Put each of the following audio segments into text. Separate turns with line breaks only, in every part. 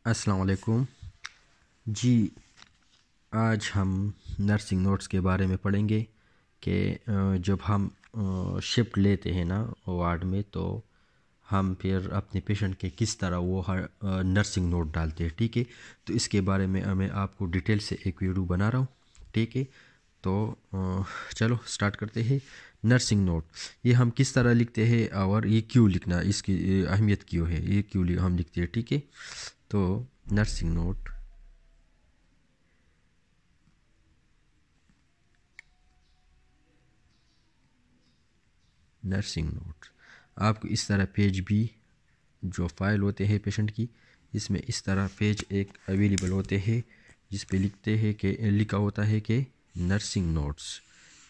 अस्सलाम वालेकुम जी। आज हम नर्सिंग नोट्स के बारे में पढ़ेंगे कि जब हम शिफ्ट लेते हैं ना वार्ड में, तो हम फिर अपने पेशेंट के किस तरह वो नर्सिंग नोट डालते हैं। ठीक है, तो इसके बारे में मैं आपको डिटेल से एक वीडियो बना रहा हूँ। ठीक है, तो चलो स्टार्ट करते हैं। नर्सिंग नोट ये हम किस तरह लिखते हैं और ये क्यों लिखना, इसकी अहमियत क्यों है, ये क्यों हम लिखते हैं। ठीक है, तो नर्सिंग नोट आपको इस तरह पेज भी जो फाइल होते हैं पेशेंट की, इसमें इस तरह पेज एक अवेलेबल होते हैं जिस पे लिखा होता है कि नर्सिंग नोट्स।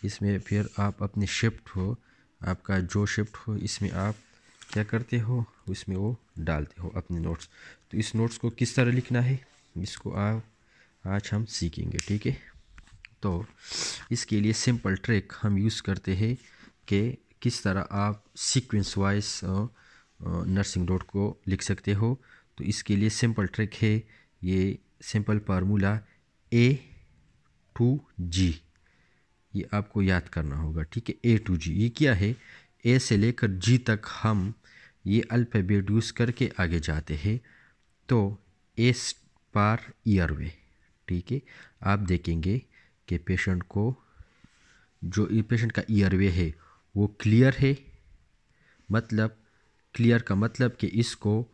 इसमें फिर आप अपने शिफ्ट हो, आपका जो शिफ्ट हो, इसमें आप क्या करते हो, उसमें वो डालते हो अपने नोट्स। तो इस नोट्स को किस तरह लिखना है, इसको आप आज हम सीखेंगे। ठीक है, तो इसके लिए सिंपल ट्रिक हम यूज़ करते हैं कि किस तरह आप सीक्वेंस वाइज नर्सिंग नोट को लिख सकते हो। तो इसके लिए सिंपल ट्रिक है, ये simple formula A to G, ये आपको याद करना होगा। ठीक है, A to G ये क्या है, ए से लेकर जी तक हम ये अल्फ़ाबेट यूज़ करके आगे जाते हैं। तो एस पर ईयरवे। ठीक है, आप देखेंगे कि पेशेंट को जो पेशेंट का ईयरवे है वो क्लियर है, मतलब क्लियर का मतलब कि इसको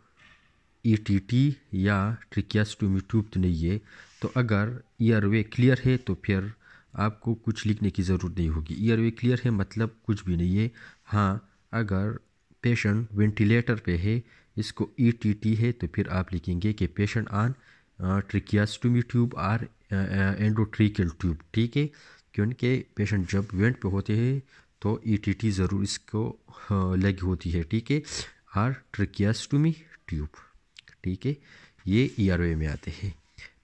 ईटीटी या ट्रिकियास्टोमी ट्यूब तो नहीं है। तो अगर ईयरवे क्लियर है तो फिर आपको कुछ लिखने की ज़रूरत नहीं होगी। ईयरवे क्लियर है मतलब कुछ भी नहीं है। हाँ, अगर पेशेंट वेंटिलेटर पे है, इसको ईटीटी है, तो फिर आप लिखेंगे कि पेशेंट ऑन ट्रिकियास्टोमी ट्यूब और एंडोट्रिकल ट्यूब। ठीक है, क्योंकि पेशेंट जब वेंट पे होते हैं तो ईटीटी ज़रूर इसको लगी होती है। ठीक है, और ट्रिकियास्टोमी ट्यूब। ठीक है, ये ईयरवे में आते हैं।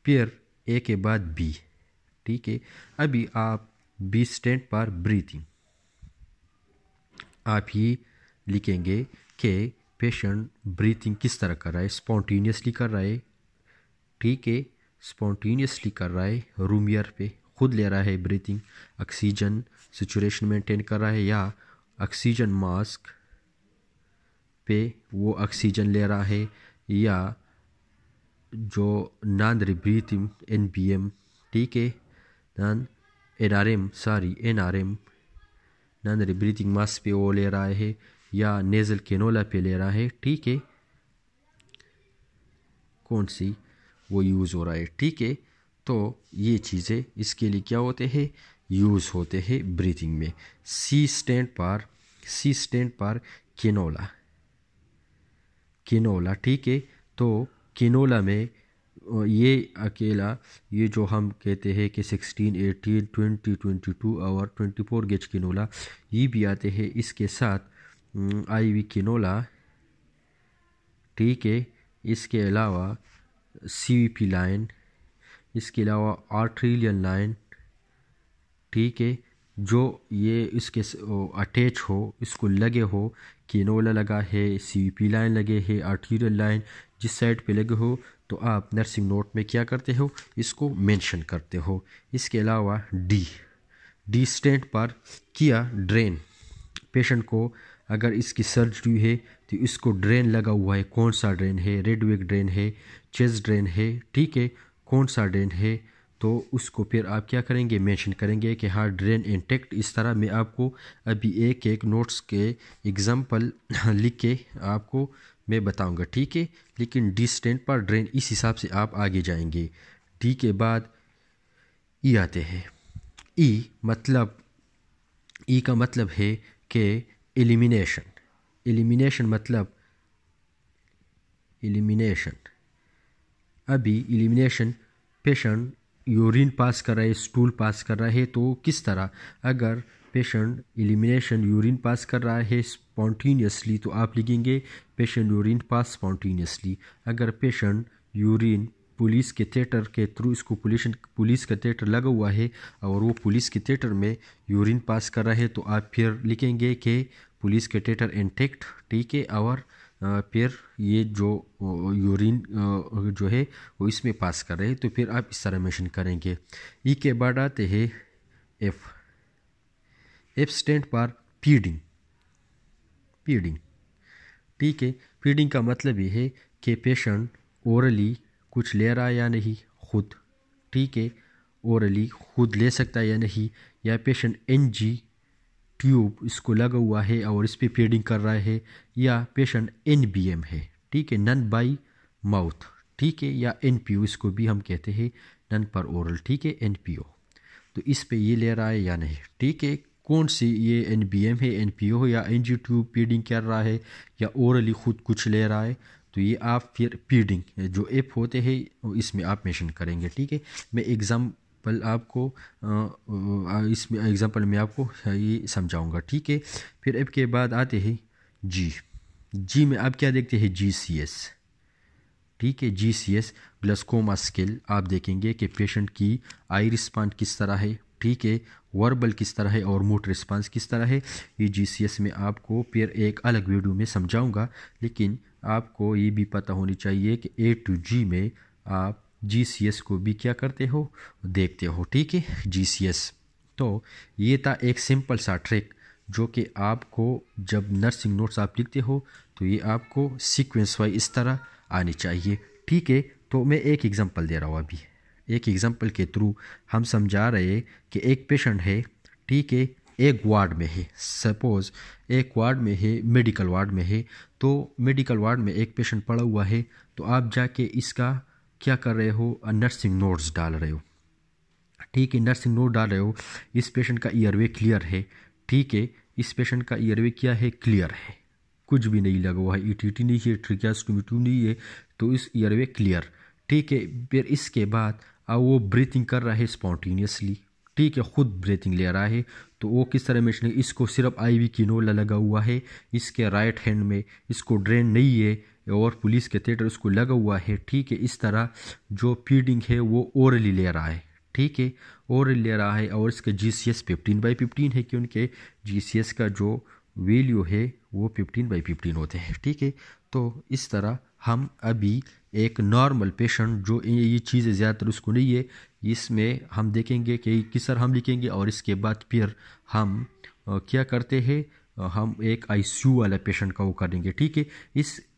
फिर ए के बाद बी। ठीक है, अभी आप बी स्टैंड पर ब्रीथिंग, आप ये लिखेंगे कि पेशेंट ब्रीथिंग किस तरह कर रहा है, स्पॉन्टेनियसली कर रहा है। ठीक है, स्पॉन्टेनियसली कर रहा है, रूम एयर पे खुद ले रहा है ब्रीथिंग, ऑक्सीजन सिचुएशन मेंटेन कर रहा है, या ऑक्सीजन मास्क पे वो ऑक्सीजन ले रहा है, या जो नॉन ब्रीथिंग NBM। ठीक है, NRM नॉन ब्रीथिंग मास्क पे वो ले रहा है, या नेज़ल कैनोला पे ले रहा है। ठीक है, कौन सी वो यूज़ हो रहा है। ठीक है, तो ये चीज़ें इसके लिए क्या होते हैं, यूज़ होते हैं ब्रीथिंग में। सी स्टैंड पर किनोला। ठीक है, तो किनोला में ये अकेला, ये जो हम कहते हैं कि 16, 18, 20, 22 और 24 गेज किनोला, ये भी आते हैं इसके साथ IV किनोला। ठीक है, इसके अलावा CVP लाइन, इसके अलावा आर्ट्रियल लाइन। ठीक है, जो ये इसके अटैच हो, इसको लगे हो, किनोला लगा है, CVP लाइन लगे है, आर्ट्रियल लाइन जिस साइड पे लगे हो, तो आप नर्सिंग नोट में क्या करते हो, इसको मेंशन करते हो। इसके अलावा डी स्टेंट पर किया ड्रेन, पेशेंट को अगर इसकी सर्जरी है तो इसको ड्रेन लगा हुआ है, कौन सा ड्रेन है, रेडविक ड्रेन है, चेस्ट ड्रेन है। ठीक है, कौन सा ड्रेन है, तो उसको फिर आप क्या करेंगे, मेंशन करेंगे कि हाँ ड्रेन इंटेक्ट। इस तरह मैं आपको अभी एक एक नोट्स के एग्जांपल लिख के आपको मैं बताऊंगा। ठीक है, लेकिन डी स्टेंट पर ड्रेन इस हिसाब से आप आगे जाएंगे। डी के बाद ई आते हैं। ई का मतलब है कि एलिमिनेशन मतलब अभी एलिमिनेशन, पेशेंट यूरिन पास कर रहा है, स्टूल पास कर रहा है, तो किस तरह, अगर पेशेंट एलिमिनेशन यूरिन पास कर रहा है स्पॉन्टेनियसली, तो आप लिखेंगे पेशेंट यूरिन पास स्पॉन्टेनियसली। अगर पेशेंट यूरिन पुलिस के थिएटर के थ्रू, इसको पुलिस का थिएटर लगा हुआ है और वो पुलिस के थिएटर में यूरिन पास कर रहा है, तो आप फिर लिखेंगे कि पुलिस के थिएटर इंटेक्ट। ठीक है, और फिर ये जो यूरिन जो है वो इसमें पास कर रहे हैं, तो फिर आप इस तरह मेंशन करेंगे। ई के बाद आते हैं F. F stand for feeding. Feeding, ठीक है। फीडिंग का मतलब ये है कि पेशेंट ओरली कुछ ले रहा है या नहीं खुद, ठीक है, ओरली खुद ले सकता है या नहीं, या पेशेंट एनजी ट्यूब इसको लगा हुआ है और इस पर फीडिंग कर रहा है, या पेशेंट एनबीएम है, ठीक है, नन बाई माउथ, ठीक है, या एनपीओ इसको भी हम कहते हैं नन पर ओरल, ठीक है, एनपीओ। तो इस पे ये ले रहा है या नहीं, ठीक है, कौन सी ये एनबीएम है, एनपीओ है, या एनजी ट्यूब फीडिंग कर रहा है, या ओरली खुद कुछ ले रहा है, तो ये आप फिर फीडिंग जो एप होते हैं इसमें आप मेंशन करेंगे, ठीक है। मैं एग्जाम्पल आपको इसमें एग्जाम्पल में आपको ये समझाऊंगा, ठीक है। फिर एप के बाद आते हैं जी। जी में आप क्या देखते हैं, जीसीएस, ठीक है, जीसीएस ग्लास्कोमा स्केल। आप देखेंगे कि पेशेंट की आई रिस्पॉन्स किस तरह है, ठीक है, वर्बल किस तरह है और मोटर रिस्पॉन्स किस तरह है। ये जीसीएस में आपको फिर एक अलग वीडियो में समझाऊंगा, लेकिन आपको ये भी पता होनी चाहिए कि ए टू जी में आप जीसीएस को भी क्या करते हो, देखते हो, ठीक है, जीसीएस। तो ये था एक सिंपल सा ट्रिक जो कि आपको जब नर्सिंग नोट्स आप लिखते हो तो ये आपको सीक्वेंस वाइज इस तरह आनी चाहिए, ठीक है। तो मैं एक एग्जांपल दे रहा हूँ अभी। एक एग्जांपल के थ्रू हम समझा रहे हैं कि एक पेशेंट है, ठीक है, एक वार्ड में है, सपोज़ एक वार्ड में है, मेडिकल वार्ड में है, तो मेडिकल वार्ड में एक पेशेंट पड़ा हुआ है, तो आप जाके इसका क्या कर रहे हो, नर्सिंग नोट्स डाल रहे हो, ठीक है, नर्सिंग नोट डाल रहे हो। इस पेशेंट का ईयरवे क्लियर है, ठीक है, इस पेशेंट का ईयरवे क्या है, क्लियर है, कुछ भी नहीं लगा हुआ है, ईटीटी नहीं है, ट्रिकियास्टोमी नहीं है, तो इस ईयरवे क्लियर, ठीक है। फिर इसके बाद अब वो ब्रीथिंग कर रहा है स्पॉन्टेनियसली, ठीक है, खुद ब्रीथिंग ले रहा है, तो वो किस तरह में, इसको सिर्फ आईवी किनोला लगा हुआ है, इसके राइट हैंड में, इसको ड्रेन नहीं है और पुलिस के थिएटर उसको लगा हुआ है, ठीक है। इस तरह जो फीडिंग है वो ओरली ले रहा है, ठीक है, ओरली ले रहा है, और इसका जीसीएस 15/15 है, क्योंकि जीसीएस का जो वैल्यू है वो 15/15 होते हैं, ठीक है। तो इस तरह हम अभी एक नॉर्मल पेशेंट जो ये चीज़ें ज़्यादातर उसको नहीं है, इसमें हम देखेंगे कि किस तरह हम लिखेंगे, और इसके बाद फिर हम क्या करते हैं, हम एक आईसीयू वाला पेशेंट का वो करेंगे, ठीक है।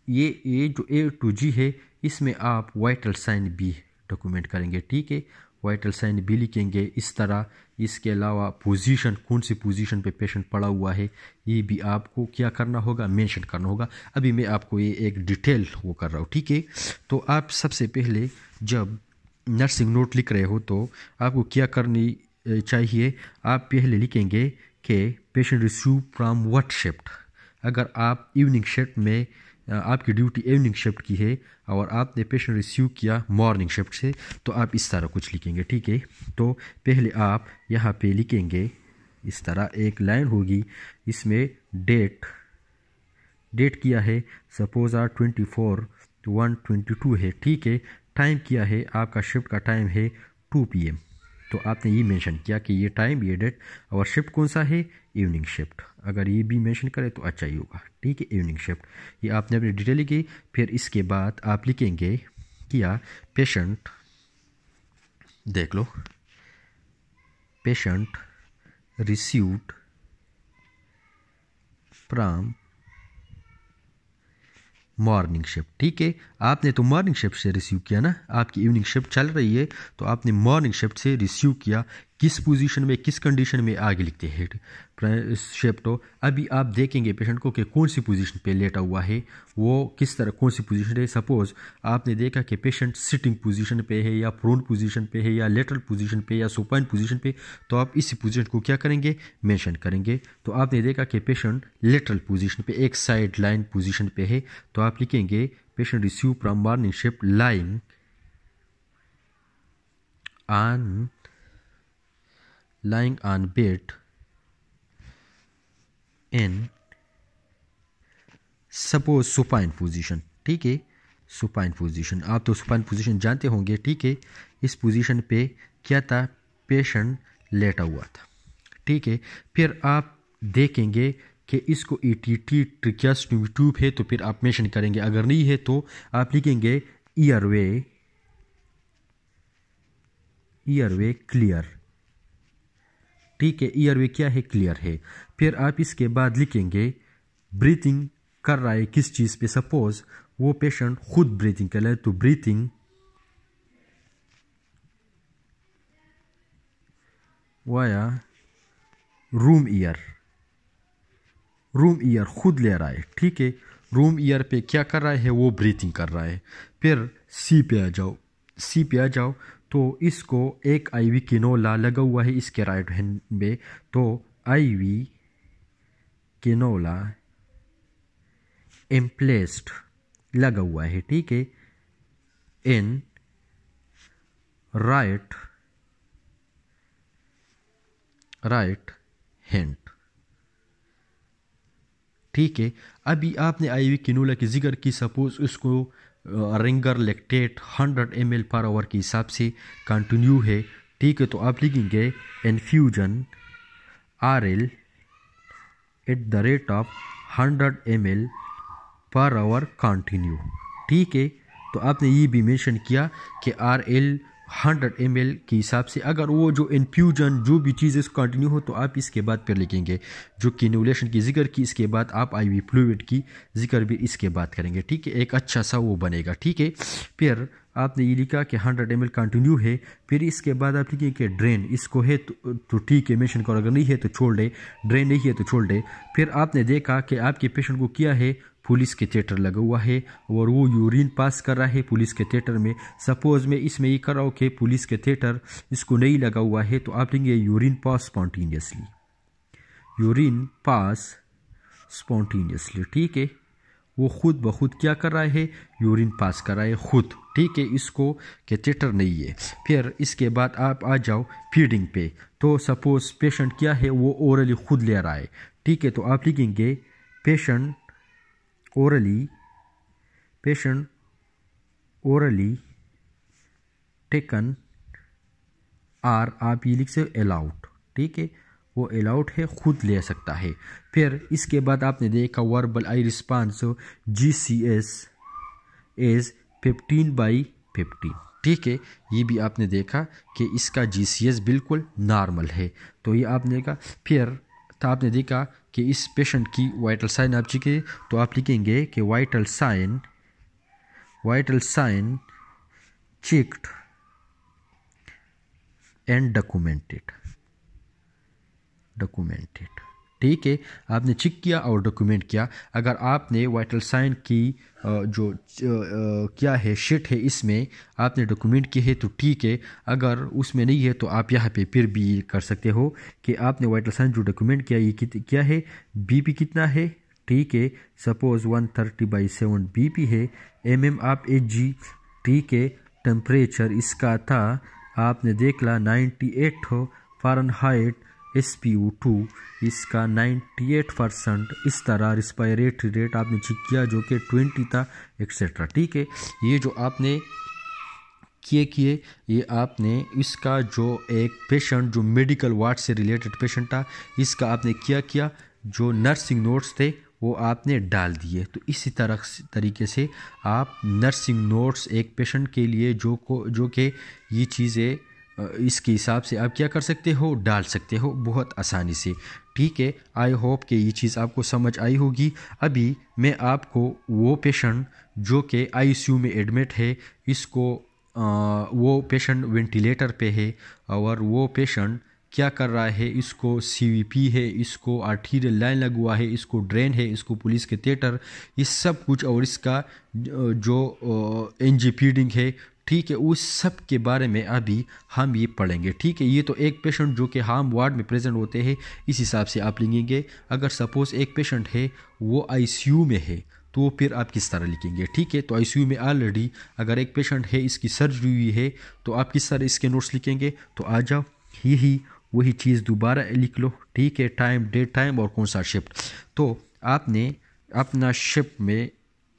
ये जो ए टू जी है इसमें आप वाइटल साइन भी डॉक्यूमेंट करेंगे, ठीक है, वाइटल साइन भी लिखेंगे इस तरह। इसके अलावा पोजीशन, कौन सी पोजीशन पे पेशेंट पड़ा हुआ है, ये भी आपको क्या करना होगा, मेंशन करना होगा। अभी मैं आपको ये एक डिटेल वो कर रहा हूँ, ठीक है। तो आप सबसे पहले जब नर्सिंग नोट लिख रहे हो तो आपको क्या करनी चाहिए, आप पहले लिखेंगे कि patient receive from what shift. अगर आप इवनिंग शिफ्ट में, आपकी ड्यूटी इवनिंग शिफ्ट की है और आपने पेशेंट रिसीव किया मॉर्निंग शिफ्ट से, तो आप इस तरह कुछ लिखेंगे, ठीक है। तो पहले आप यहाँ पे लिखेंगे इस तरह, एक लाइन होगी, इसमें डेट किया है, सपोज आर 24/1/22 है, ठीक है। टाइम किया है, आपका शिफ्ट का टाइम है 2 PM, तो आपने ये मेंशन किया कि ये टाइम, ये डेट, और शिफ्ट कौन सा है, इवनिंग शिफ्ट। अगर ये भी मेंशन करें तो अच्छा ही होगा, ठीक है, इवनिंग शिफ्ट। ये आपने अपनी डिटेल लिखी। फिर इसके बाद आप लिखेंगे क्या, पेशेंट, देख लो, patient received from morning shift, ठीक है। आपने तो मॉर्निंग शिफ्ट से रिसीव किया ना, आपकी इवनिंग शिफ्ट चल रही है, तो आपने मॉर्निंग शिफ्ट से रिसीव किया। किस पोजीशन में, किस कंडीशन में, आगे लिखते हैं शिफ्ट। तो अभी आप देखेंगे पेशेंट को कि कौन सी पोजीशन पे लेटा हुआ है, वो किस तरह, कौन सी पोजीशन है। सपोज आपने देखा कि पेशेंट सिटिंग पोजीशन पे है, या प्रोन पोजीशन पे है, या लेटरल पोजीशन पे, या सुपाइन पोजीशन पे, तो आप इसी पोजीशन को क्या करेंगे, मेंशन करेंगे। तो आपने देखा कि पेशेंट लेटरल पोजीशन पे, एक साइड लाइन पोजीशन पे है, तो आप लिखेंगे patient receive from morning shift lying on bed in suppose supine position, ठीक है, सुपाइन पोजीशन, आप तो सुपाइन पोजीशन जानते होंगे, ठीक है। इस पोजीशन पे क्या था, पेशेंट लेटा हुआ था, ठीक है। फिर आप देखेंगे कि इसको ETT ट्रिकियास्टोमी ट्यूब है तो फिर आप मेंशन करेंगे, अगर नहीं है तो आप लिखेंगे ईयरवे क्लियर। ठीक है, ईयरवे क्या है, क्लियर है। फिर आप इसके बाद लिखेंगे ब्रीथिंग कर रहा है किस चीज़ पे, सपोज वो पेशेंट खुद ब्रीथिंग कर रहा है तो ब्रीथिंग वाया रूम ईयर खुद ले रहा है। ठीक है, रूम ईयर पे क्या कर रहा है, वो ब्रीथिंग कर रहा है। फिर सी पे आ जाओ तो इसको एक IV किनोला लगा हुआ है इसके राइट हैंड में, तो IV किनोला एम्प्लेस्ड लगा हुआ है। ठीक है, इन राइट हैंड। ठीक है, अभी आपने IV किनोला की जिक्र की, सपोज उसको रिंगर लैक्टेट 100 ml/h के हिसाब से कंटिन्यू है। ठीक है, तो आप लिखेंगे इन्फ्यूजन RL @ 100 ml/h कंटिन्यू। ठीक है, तो आपने ये भी मेंशन किया कि RL 100 ml के हिसाब से, अगर वो जो इन्फ्यूजन जो भी चीज़ इसको कंटिन्यू हो तो आप इसके बाद फिर लिखेंगे जो किन्यूलेशन की जिक्र की, इसके बाद आप IV फ्लूइड की जिक्र भी इसके बाद करेंगे। ठीक है, एक अच्छा सा वो बनेगा। ठीक है, फिर आपने ये लिखा कि 100 ml कंटिन्यू है। फिर इसके बाद आप लिखेंगे कि ड्रेन इसको है तो ठीक है मेंशन करो, अगर नहीं है तो छोड़ दे, ड्रेन नहीं है तो छोड़ दे। फिर आपने देखा कि आपके पेशेंट को किया है पुलिस के थिएटर लगा हुआ है और वो यूरिन पास कर रहा है पुलिस के थिएटर में। सपोज मैं इसमें ये कर रहा हूँ कि पुलिस के थिएटर इसको नहीं लगा हुआ है, तो आप लेंगे यूरिन पास स्पॉन्टेनियसली। ठीक है, वो खुद ब खुद क्या कर रहा है, यूरिन पास कर रहा है खुद। ठीक है, इसको के थिएटर नहीं है। फिर इसके बाद आप आ जाओ फीडिंग पे, तो सपोज पेशेंट क्या है, वो ओरली खुद ले रहा है। ठीक है, तो आप लिखेंगे पेशेंट ओरली टेकन आर, आप ये लिख से अलाउड। ठीक है, वो अलाउड है, खुद ले सकता है। फिर इसके बाद आपने देखा verbal I response GCS is 15/15। ठीक है, ये भी आपने देखा कि इसका GCS बिल्कुल नॉर्मल है, तो ये आपने देखा। फिर तो आपने देखा कि इस पेशेंट की वाइटल साइन आप लिखे, तो आप लिखेंगे कि vital sign checked and documented. ठीक है, आपने चेक किया और डॉक्यूमेंट किया। अगर आपने वाइटल साइन की जो क्या है शीट है इसमें आपने डॉक्यूमेंट की है तो ठीक है, अगर उसमें नहीं है तो आप यहाँ पे फिर भी कर सकते हो कि आपने वाइटल साइन जो डॉक्यूमेंट किया ये क्या है, BP कितना है। ठीक है, सपोज 130/7 BP है, MM आप HG। ठीक है, टेम्परेचर इसका था आपने देख ला 98 हो, फ़ारेनहाइट SpO2 इसका 98%। इस तरह रिस्पायरेटरी रेट आपने चेक किया जो कि 20 था, एक्सेट्रा। ठीक है, ये जो आपने किए ये आपने इसका जो एक पेशेंट जो मेडिकल वार्ड से रिलेटेड पेशेंट था इसका आपने किया जो नर्सिंग नोट्स थे वो आपने डाल दिए। तो इसी तरीके से आप नर्सिंग नोट्स एक पेशेंट के लिए जो कि ये चीज़ें इसके हिसाब से आप क्या कर सकते हो, डाल सकते हो बहुत आसानी से। ठीक है, आई होप कि ये चीज़ आपको समझ आई होगी। अभी मैं आपको वो पेशेंट जो कि ICU में एडमिट है, इसको वो पेशेंट वेंटिलेटर पे है और वो पेशेंट क्या कर रहा है, इसको CVP है, इसको आर्टीरियल लाइन लगा हुआ है, इसको ड्रेन है, इसको पुलिस के थिएटर, इस सब कुछ और इसका जो NG फीडिंग है। ठीक है, उस सब के बारे में अभी हम ये पढ़ेंगे। ठीक है, ये तो एक पेशेंट जो कि हम वार्ड में प्रेजेंट होते हैं इस हिसाब से आप लिखेंगे। अगर सपोज़ एक पेशेंट है वो ICU में है तो फिर आप किस तरह लिखेंगे। ठीक है, तो ICU में ऑलरेडी अगर एक पेशेंट है इसकी सर्जरी हुई है तो आप किस तरह इसके नोट्स लिखेंगे। तो आ जाओ यही वही चीज़ दोबारा लिख लो। ठीक है, टाइम, डेट, टाइम और कौन सा शिफ्ट। तो आपने अपना शिफ्ट में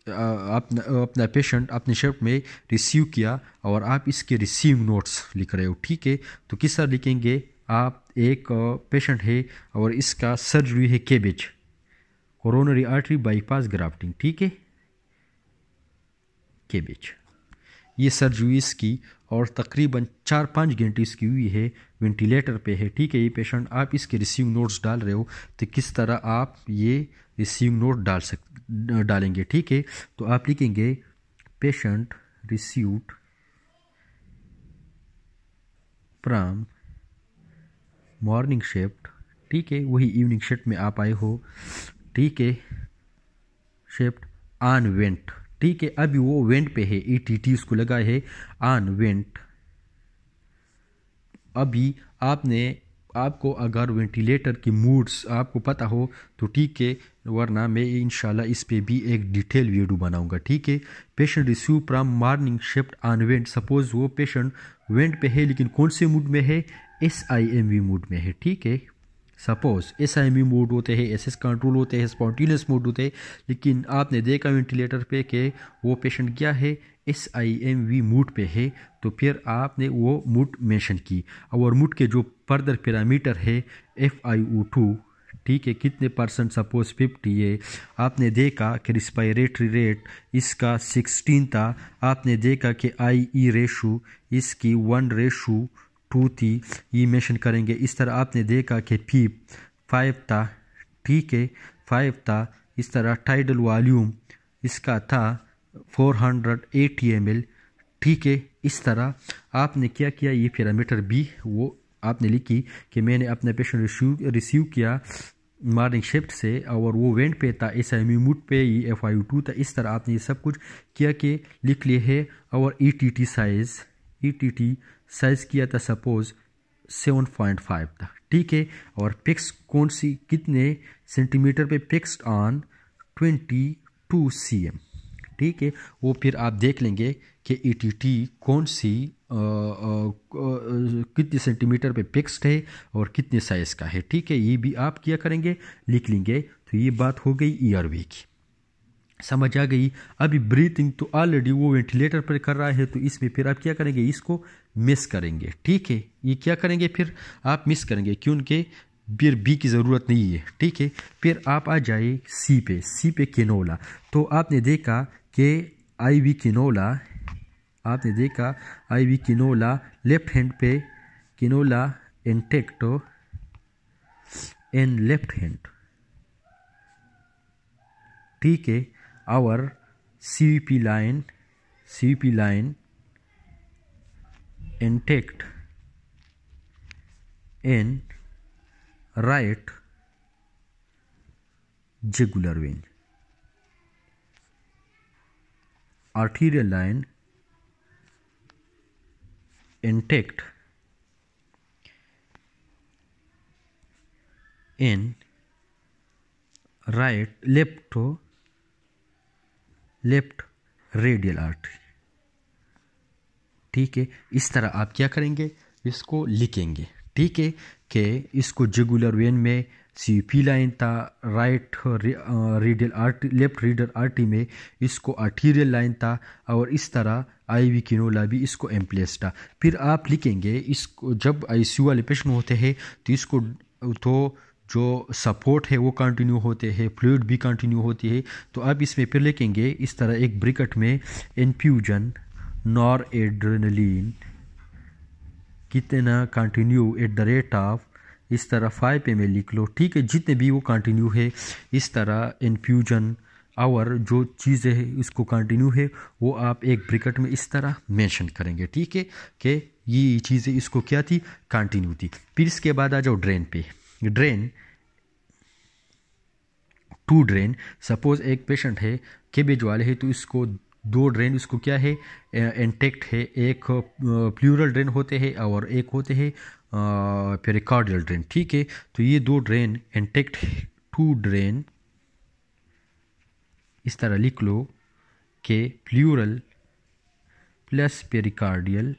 अपना पेशेंट अपने शिफ्ट में रिसीव किया और आप इसके रिसीव नोट्स लिख रहे हो। ठीक है, तो किस तरह लिखेंगे, आप एक पेशेंट है और इसका सर्जरी है cabbage. Coronary artery bypass grafting, ठीक है, के बीच ये सर्जरी इसकी और तकरीबन 4-5 घंटे इसकी हुई है, वेंटिलेटर पे है, ठीक है। ये पेशेंट, आप इसके रिसीव नोट्स डाल रहे हो तो किस तरह आप ये रिसीव नोट डालेंगे, ठीक है। तो आप लिखेंगे patient received from morning shift, ठीक है, वही इवनिंग शिफ्ट में आप आए हो, ठीक है, शिफ्ट ऑन वेंट, ठीक है। अभी वो वेंट पे है, ETT उसको लगा है ऑन वेंट। अभी आपको अगर वेंटिलेटर की मूड्स आपको पता हो तो ठीक है, वरना मैं इंशाल्लाह इस पे भी एक डिटेल वीडियो बनाऊंगा, ठीक है। Patient receive from morning shift on went, suppose वो पेशेंट वेंट पे है लेकिन कौन से मूड में है, SIMV मूड में है, ठीक है। सपोज SIMV मोड होते हैं, SS कंट्रोल होते हैं, स्पॉन्टेनियस मोड होते हैं, लेकिन आपने देखा वेंटिलेटर पे कि वो पेशेंट क्या है, SIMV मूड पे है, तो फिर आपने वो मूड मेंशन की। और मूड के जो फर्दर पैरामीटर है FiO2, ठीक है, कितने %, सपोज 50 है, आपने देखा कि रिस्पायरेटरी रेट इसका 16 था, आपने देखा कि IE रेशो इसकी 1:2 थी, ये मेंशन करेंगे। इस तरह आपने देखा कि पीप 5 था, ठीक है, 5 था। इस तरह टाइडल वॉल्यूम इसका था 480 ml, ठीक है। इस तरह आपने क्या किया, ये पैरामीटर भी वो आपने लिखी कि मैंने अपना पेशेंट रिसीव किया मॉर्निंग शिफ्ट से और वो वेंट पे था, SIMV मूड पे, ये FiO2 था। इस तरह आपने ये सब कुछ किया कि लिख लिए है। और ETT साइज किया था सपोज 7.5 था, ठीक है। और पिक्स कौन सी, कितने सेंटीमीटर पे, पिक्स्ड ऑन 22 cm, ठीक है। वो फिर आप देख लेंगे कि ETT कौन सी कितने सेंटीमीटर पे फिक्स्ड है और कितने साइज का है, ठीक है। ये भी आप क्या करेंगे, लिख लेंगे। तो ये बात हो गई ERV की, समझ आ गई। अभी ब्रीथिंग तो ऑलरेडी वो वेंटिलेटर पर कर रहा है, तो इसमें फिर आप क्या करेंगे, इसको मिस करेंगे, ठीक है। ये क्या करेंगे, फिर आप मिस करेंगे क्योंकि फिर बी की ज़रूरत नहीं है, ठीक है। फिर आप आ जाए सी पे केनोला। तो आपने देखा कि IV केनोला, आपने देखा IV केनोला लेफ्ट हैंड पे, canola intact in left hand, ठीक है। our CVP line intact in right jugular vein, arterial line intact in left radial artery, ठीक है। इस तरह आप क्या करेंगे, इसको लिखेंगे, ठीक है, कि इसको जुगुलर वेन में CVP लाइन था, right radial artery, left radial artery में इसको आर्टीरियल लाइन था, और इस तरह IV केनोला भी इसको एम्प्लेस था। फिर आप लिखेंगे इसको, जब ICU वाले पेशेंट होते हैं तो इसको तो जो सपोर्ट है वो कंटिन्यू होते हैं, फ्लूइड भी कंटिन्यू होती है। तो आप इसमें फिर लिखेंगे इस तरह एक ब्रिकेट में इन्फ्यूजन नॉर एड्रेनलिन कितना continue at the rate of, इस तरह 5 ml लिख लो, ठीक है। जितने भी वो कंटिन्यू है, इस तरह इन्फ्यूजन और जो चीज़ें है इसको कंटिन्यू है, वो आप एक ब्रिकेट में इस तरह मेंशन करेंगे, ठीक है, कि ये चीज़ें इसको क्या थी, कंटिन्यू थी। फिर इसके बाद आ जाओ ड्रेन पे। ड्रेन, टू ड्रेन, सपोज एक पेशेंट है केबेज वाले है, तो इसको 2 ड्रेन, इसको क्या है, इंटेक्ट है। एक प्लूरल ड्रेन होते हैं और एक होते हैं पेरिकार्डियल ड्रेन, ठीक है। तो ये 2 ड्रेन इंटेक्ट है, 2 ड्रेन इस तरह लिख लो कि pleural plus pericardial,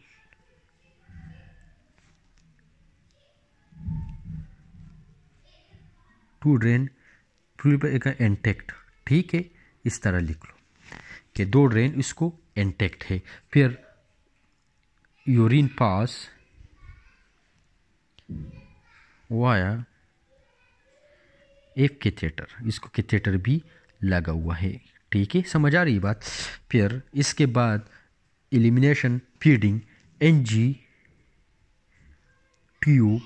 two drain एक इंटेक्ट, ठीक है। इस तरह लिख लो कि 2 ड्रेन इसको इंटेक्ट है। फिर यूरिन पास वाया एक कैथेटर, इसको कैथेटर भी लगा हुआ है। ठीक है, समझ आ रही बात। फिर इसके बाद elimination feeding NG tube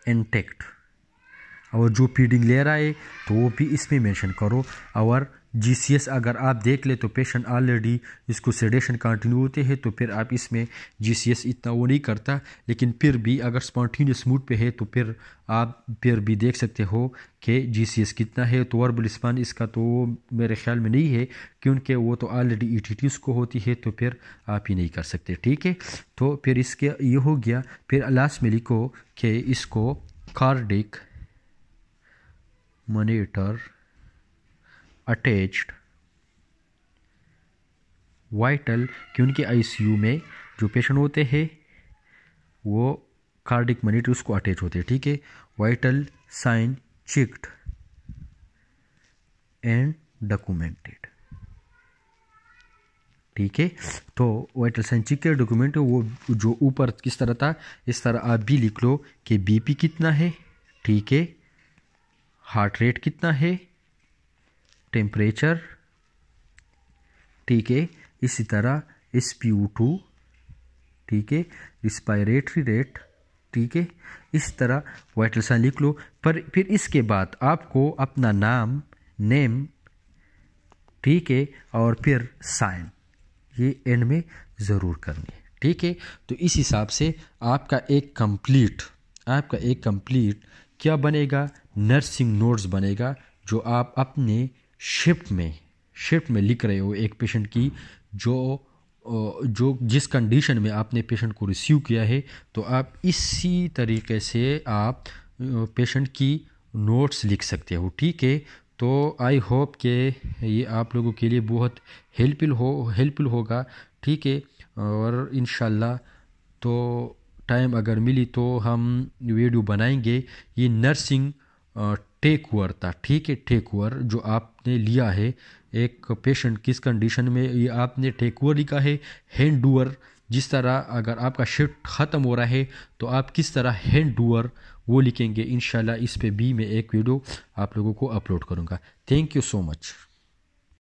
intact, और जो फीडिंग ले रहा है तो वो भी इसमें मेंशन करो। और GCS अगर आप देख ले तो पेशेंट ऑलरेडी इसको सेडेशन कंटिन्यू होते हैं, तो फिर आप इसमें GCS इतना वो नहीं करता, लेकिन फिर भी अगर स्पॉन्टेनियस मूड पे है तो फिर आप फिर भी देख सकते हो कि GCS कितना है। तो वर्बल रिस्पॉन्स इसका तो मेरे ख्याल में नहीं है, क्योंकि वो तो ऑलरेडी ETT को होती है, तो फिर आप ही नहीं कर सकते। ठीक है, तो फिर इसके ये हो गया। फिर लास्ट में लिखो कि इसको कार्डिक मॉनिटर अटैच्ड वाइटल, क्योंकि ICU में जो पेशेंट होते हैं वो कार्डिक मॉनिटर उसको अटैच होते हैं। ठीक है, vital sign checked and documented. ठीक है, तो वाइटल साइन चेक के डॉक्यूमेंट वो जो ऊपर किस तरह था इस तरह आप भी लिख लो कि BP कितना है, ठीक है, हार्ट रेट कितना है, टेम्परेचर, ठीक है, इसी तरह SpO2, ठीक है, रिस्पायरेटरी रेट, ठीक है, इस तरह वाइटल साइन लिख लो। पर फिर इसके बाद आपको अपना नेम, ठीक है, और फिर साइन ये एंड में ज़रूर करनी है। ठीक है, तो इस हिसाब से आपका एक कंप्लीट क्या बनेगा, नर्सिंग नोट्स बनेगा, जो आप अपने शिफ्ट में लिख रहे हो एक पेशेंट की, जो जिस कंडीशन में आपने पेशेंट को रिसीव किया है, तो आप इसी तरीके से आप पेशेंट की नोट्स लिख सकते हो। ठीक है, तो आई होप कि ये आप लोगों के लिए बहुत हेल्पफुल होगा। ठीक है, और इंशाल्लाह तो टाइम अगर मिली तो हम वीडियो बनाएंगे। ये नर्सिंग टेक ओवर था। ठीक है, टेक ओवर जो आपने लिया है एक पेशेंट किस कंडीशन में, ये आपने टेक ओवर लिखा है। हैंड डूअर, जिस तरह अगर आपका शिफ्ट ख़त्म हो रहा है तो आप किस तरह हैंड डूअर वो लिखेंगे। इंशाल्लाह इस पे भी मैं एक वीडियो आप लोगों को अपलोड करूँगा। Thank you so much.